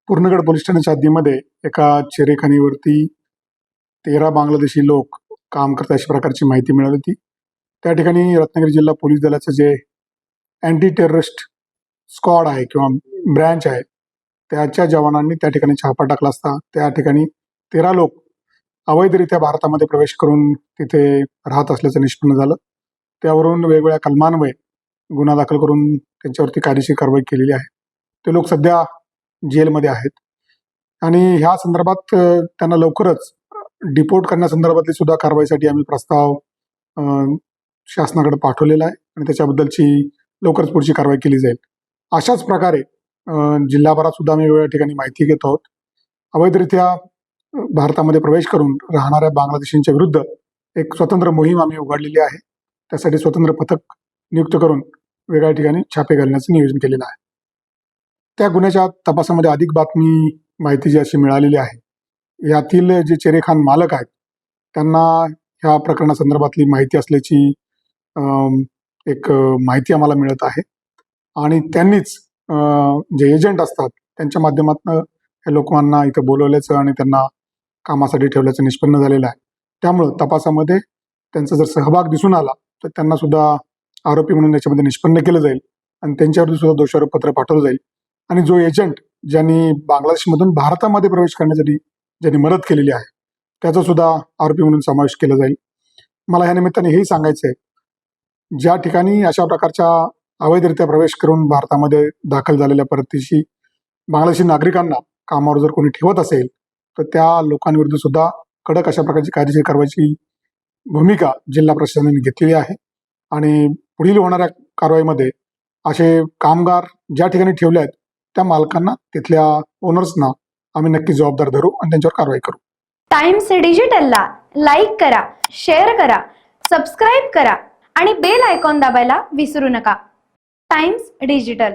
Purnagad police स्टेशनच्या हद्दीमध्ये एका चिरेखानीवरती 13 बांगलादेशी लोक काम करतात अशा प्रकारची माहिती मिळाली होती. त्या ठिकाणी रत्नागिरी जिल्हा पोलीस दलाचं जे अँटी टेररिस्ट स्क्वॉड आहे किंवा ब्रँच आहे त्याच्या जवानांनी त्या ठिकाणी छापा टाकला असता त्या ठिकाणी 13 लोक अवैधरित्या भारतामध्ये प्रवेश करून तिथे राहत असल्याचं निष्पन्न झालं. त्यावरून वेगवेगळ्या कलमान्वये गुन्हा दाखल करून त्यांच्यावरती कायदेशीर कारवाई केलेली आहे. ते लोक सध्या जेलमध्ये आहेत आणि ह्या संदर्भात त्यांना लवकरच डिपोर्ट करण्यासंदर्भातली सुद्धा कारवाईसाठी आम्ही प्रस्ताव शासनाकडे पाठवलेला आहे आणि त्याच्याबद्दलची लवकरच पुढची कारवाई केली जाईल. अशाच प्रकारे जिल्हाभरात सुद्धा आम्ही वेगवेगळ्या ठिकाणी माहिती घेत आहोत. अवैधरित्या भारतामध्ये प्रवेश करून राहणाऱ्या बांगलादेशींच्या विरुद्ध एक स्वतंत्र मोहीम आम्ही उघडलेली आहे. त्यासाठी स्वतंत्र पथक नियुक्त करून वेगळ्या ठिकाणी छापे घालण्याचं नियोजन केलेलं आहे. त्या गुन्ह्याच्या तपासामध्ये अधिक माहिती जी अशी मिळालेली आहे. यातील जे चेरेखान मालक आहेत त्यांना ह्या प्रकरणासंदर्भातली माहिती असल्याची एक माहिती आम्हाला मिळत आहे आणि त्यांनीच जे एजंट असतात त्यांच्या माध्यमातून या लोकांना इथं बोलवल्याचं आणि त्यांना कामासाठी ठेवल्याचं निष्पन्न झालेलं आहे. त्यामुळं तपासामध्ये त्यांचा जर सहभाग दिसून आला तर त्यांना सुद्धा आरोपी म्हणून याच्यामध्ये निष्पन्न केलं जाईल आणि त्यांच्यावर सुद्धा दोषारोपपत्र पाठवलं जाईल. आणि जो एजंट ज्यांनी बांगलादेशमधून भारतामध्ये प्रवेश करण्यासाठी ज्यांनी मदत केलेली आहे त्याचा सुद्धा आरोपी म्हणून समावेश केला जाईल. मला या निमित्ताने हेही सांगायचं आहे, ज्या ठिकाणी अशा प्रकारच्या अवैधरित्या प्रवेश करून भारतामध्ये दाखल झालेल्या परदेशी बांगलादेशी नागरिकांना कामावर जर कोणी ठेवत असेल तर त्या लोकांविरुद्ध सुद्धा कडक अशा प्रकारची कायदेशीर कारवाईची भूमिका जिल्हा प्रशासनाने घेतलेली आहे आणि पुढील होणाऱ्या कारवाईमध्ये असे कामगार ज्या ठिकाणी ठेवले आहेत त्या मालकांना तिथल्या ओनर्सना आम्ही नक्की जबाबदार धरू आणि त्यांच्यावर कारवाई करू. टाइम्स डिजिटलला लाईक करा, शेअर करा, सबस्क्राईब करा आणि बेल आयकॉन दाबायला विसरू नका. Times digital.